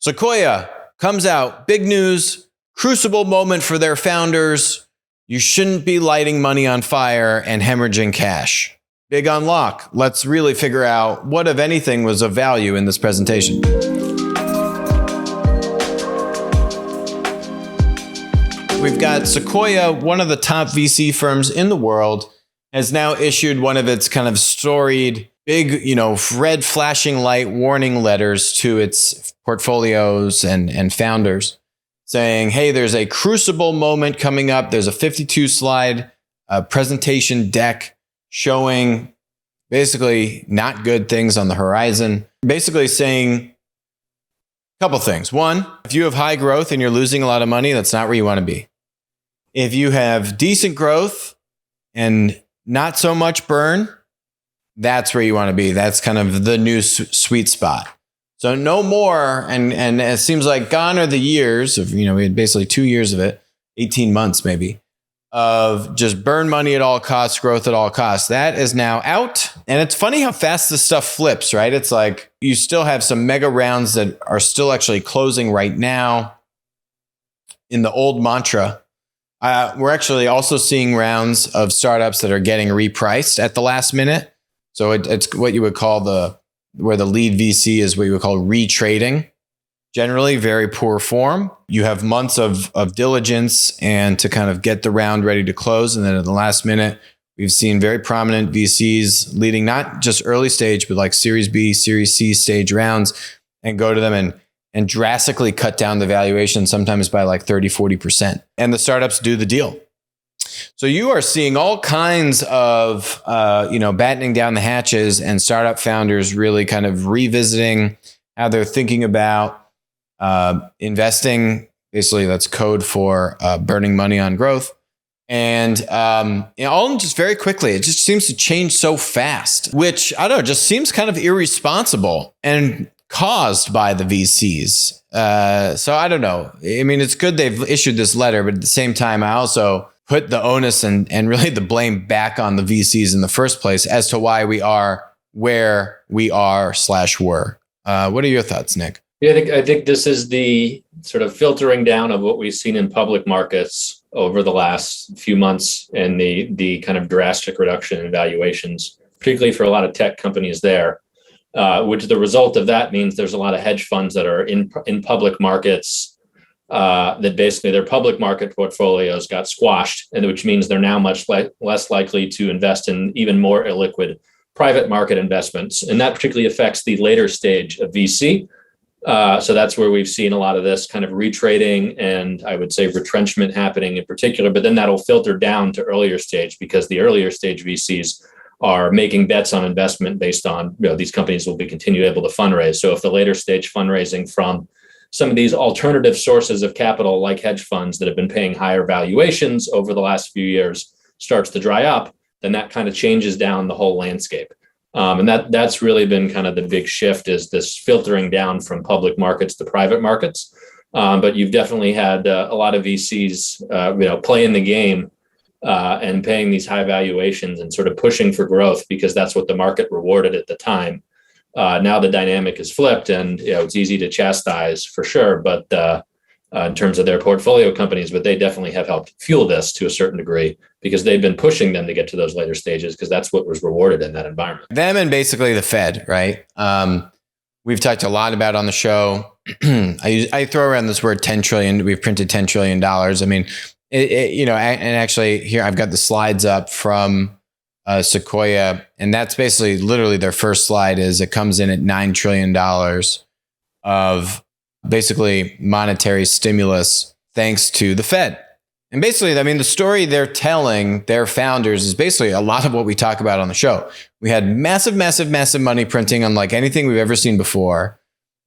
Sequoia comes out, big news, crucible moment for their founders. You shouldn't be lighting money on fire and hemorrhaging cash. Big unlock. Let's really figure out what, if anything, was of value in this presentation. We've got Sequoia, one of the top VC firms in the world, has now issued one of its kind of storied, big, red flashing light warning letters to its portfolios and founders saying, hey, there's a crucible moment coming up. There's a 52 slide presentation deck showing basically not good things on the horizon. Basically saying a couple things. One, if you have high growth and you're losing a lot of money, that's not where you want to be. If you have decent growth and not so much burn, that's where you want to be. That's kind of the new sweet spot. So no more, and it seems like gone are the years of, we had basically 2 years of it, 18 months maybe, of just burn money at all costs, growth at all costs. That is now out. And it's funny how fast this stuff flips, right? It's like you still have some mega rounds that are still actually closing right now in the old mantra. We're actually also seeing rounds of startups that are getting repriced at the last minute. So it's what you would call where the lead VC is what you would call retrading. Generally, very poor form. You have months of diligence and to kind of get the round ready to close. And then at the last minute, we've seen very prominent VCs leading not just early stage, but like Series B, Series C stage rounds and go to them and drastically cut down the valuation, sometimes by like 30, 40%. And the startups do the deal. So you are seeing all kinds of, battening down the hatches and startup founders really kind of revisiting how they're thinking about investing. Basically, that's code for burning money on growth. And all of them just very quickly. It just seems to change so fast, which, I don't know, just seems kind of irresponsible and caused by the VCs. So I don't know. I mean, it's good they've issued this letter, but at the same time, I also put the onus and really the blame back on the VCs in the first place as to why we are where we are / were. What are your thoughts, Nick? Yeah, I think this is the sort of filtering down of what we've seen in public markets over the last few months and the kind of drastic reduction in valuations, particularly for a lot of tech companies there, which the result of that means there's a lot of hedge funds that are in public markets that basically their public market portfolios got squashed, and which means they're now much less likely to invest in even more illiquid private market investments. And that particularly affects the later stage of VC. So that's where we've seen a lot of this kind of retrading and I would say retrenchment happening in particular, but then that'll filter down to earlier stage because the earlier stage VCs are making bets on investment based on, these companies will be continue able to fundraise. So if the later stage fundraising from some of these alternative sources of capital like hedge funds that have been paying higher valuations over the last few years starts to dry up, then that kind of changes down the whole landscape. And that's really been kind of the big shift is this filtering down from public markets to private markets. But you've definitely had a lot of VCs, playing the game and paying these high valuations and sort of pushing for growth because that's what the market rewarded at the time. Now the dynamic is flipped and it's easy to chastise for sure, but in terms of their portfolio companies, but they definitely have helped fuel this to a certain degree because they've been pushing them to get to those later stages because that's what was rewarded in that environment. Them and basically the Fed, right? We've talked a lot about on the show. I throw around this word 10 trillion. We've printed $10 trillion. I mean, and actually here I've got the slides up from Sequoia, and that's basically literally their first slide is it comes in at $9 trillion of basically monetary stimulus thanks to the Fed. And basically, I mean, the story they're telling their founders is basically a lot of what we talk about on the show. We had massive money printing unlike anything we've ever seen before.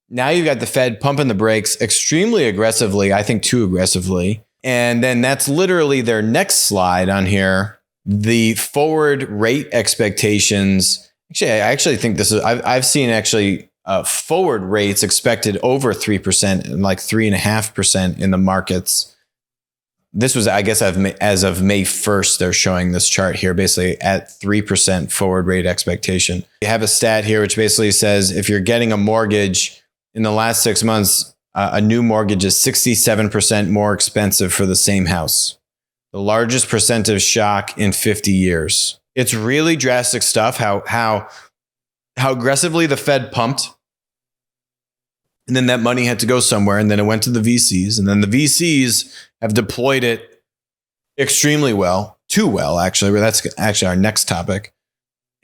Now you've got the Fed pumping the brakes extremely aggressively, I think too aggressively. And then that's literally their next slide on here. The forward rate expectations. Actually, I actually think this is, I've seen actually forward rates expected over 3% and like 3.5% in the markets. This was, I guess, as of May 1st, they're showing this chart here, basically at 3% forward rate expectation. You have a stat here, which basically says if you're getting a mortgage in the last 6 months, a new mortgage is 67% more expensive for the same house. The largest percentage shock in 50 years. It's really drastic stuff. How aggressively the Fed pumped, and then that money had to go somewhere, and then it went to the VCs, and then the VCs have deployed it extremely well, too well, actually. That's actually our next topic.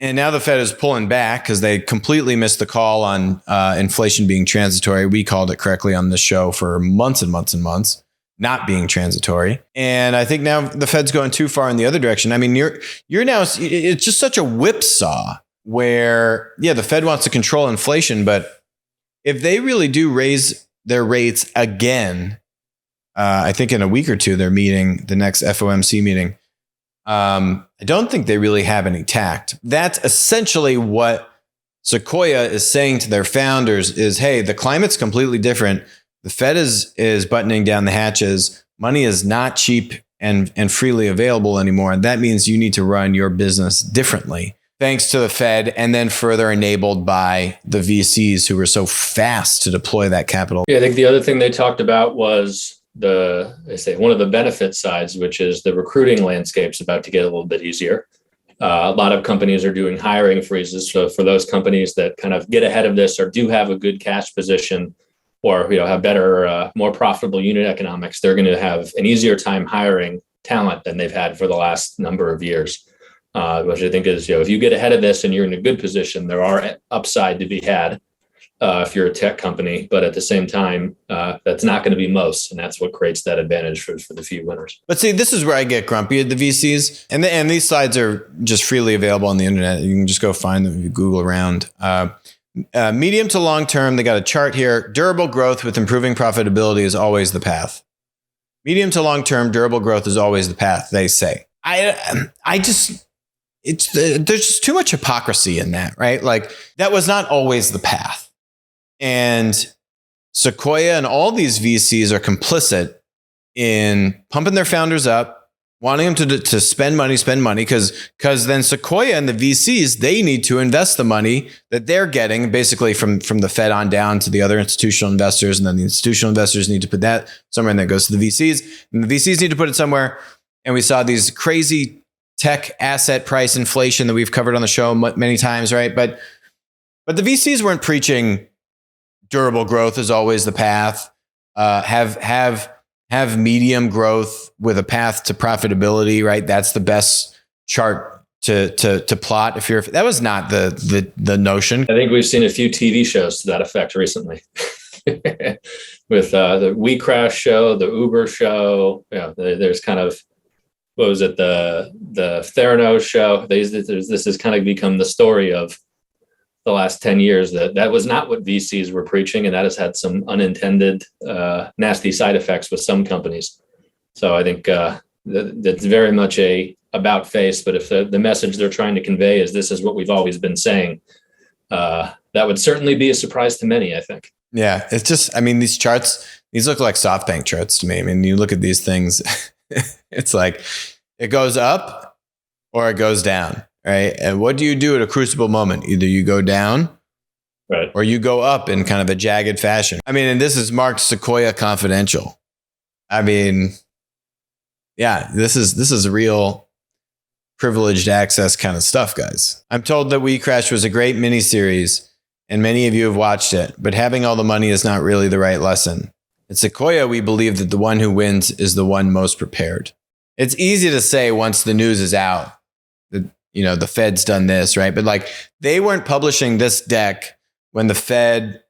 And now the Fed is pulling back because they completely missed the call on inflation being transitory. We called it correctly on this show for months and months and months, not being transitory. And I think now the Fed's going too far in the other direction. I mean, you're now, it's just such a whipsaw where, yeah, the Fed wants to control inflation, but if they really do raise their rates again, I think in a week or two, they're meeting the next FOMC meeting. I don't think they really have any tact. That's essentially what Sequoia is saying to their founders is, hey, the climate's completely different. The Fed is buttoning down the hatches. Money is not cheap and freely available anymore. And that means you need to run your business differently, thanks to the Fed, and then further enabled by the VCs who were so fast to deploy that capital. Yeah, I think the other thing they talked about was one of the benefit sides, which is the recruiting landscape's about to get a little bit easier. A lot of companies are doing hiring freezes. So for those companies that kind of get ahead of this or do have a good cash position or have better, more profitable unit economics, they're going to have an easier time hiring talent than they've had for the last number of years, which I think is, if you get ahead of this and you're in a good position, there are upside to be had. If you're a tech company, but at the same time, that's not going to be most, and that's what creates that advantage for the few winners. But see, this is where I get grumpy at the VCs, and these slides are just freely available on the internet. You can just go find them if you Google around. Medium to long term, they got a chart here. Durable growth with improving profitability is always the path. Medium to long term, durable growth is always the path, they say. There's just too much hypocrisy in that, right? Like, that was not always the path. And Sequoia and all these VCs are complicit in pumping their founders up, wanting them to spend money, because then Sequoia and the VCs, they need to invest the money that they're getting basically from the Fed on down to the other institutional investors. And then the institutional investors need to put that somewhere, and that goes to the VCs. And the VCs need to put it somewhere. And we saw these crazy tech asset price inflation that we've covered on the show many times, right? But the VCs weren't preaching durable growth is always the path. Have medium growth with a path to profitability, right? That's the best chart to plot. That was not the notion. I think we've seen a few TV shows to that effect recently, with the We Crash show, the Uber show. There's kind of, what was it, the Theranos show. This has kind of become the story of the last 10 years that was not what VCs were preaching, and that has had some unintended nasty side effects with some companies. So I think that's very much a about face, but if the message they're trying to convey is this is what we've always been saying, that would certainly be a surprise to many, I think. Yeah, it's just, I mean, these charts, these look like SoftBank charts to me. I mean, you look at these things, it's like it goes up or it goes down. Right. And what do you do at a crucible moment? Either you go down, right, or you go up in kind of a jagged fashion. I mean, and this is marked Sequoia Confidential. I mean, yeah, this is real privileged access kind of stuff, guys. I'm told that We Crash was a great miniseries, and many of you have watched it, but having all the money is not really the right lesson. At Sequoia, we believe that the one who wins is the one most prepared. It's easy to say once the news is out that, the Fed's done this, right? But like, they weren't publishing this deck when the Fed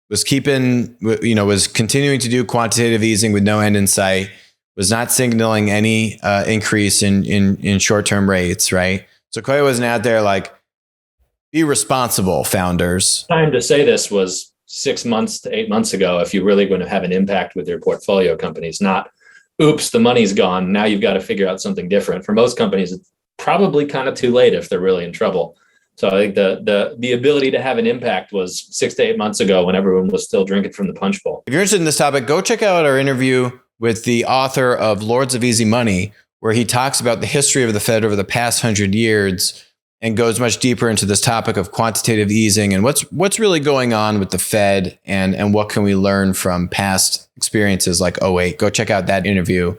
was was continuing to do quantitative easing with no end in sight, was not signaling any increase in short-term rates, right? Sequoia wasn't out there like, be responsible, founders. Time to say this was 6 months to 8 months ago, if you're really going to have an impact with your portfolio companies, not, oops, the money's gone, now you've got to figure out something different. For most companies, it's probably kind of too late if they're really in trouble. So I think the ability to have an impact was 6 to 8 months ago when everyone was still drinking from the punch bowl. If you're interested in this topic, go check out our interview with the author of Lords of Easy Money, where he talks about the history of the Fed over the past 100 years and goes much deeper into this topic of quantitative easing and what's really going on with the Fed and what can we learn from past experiences like '08. Go check out that interview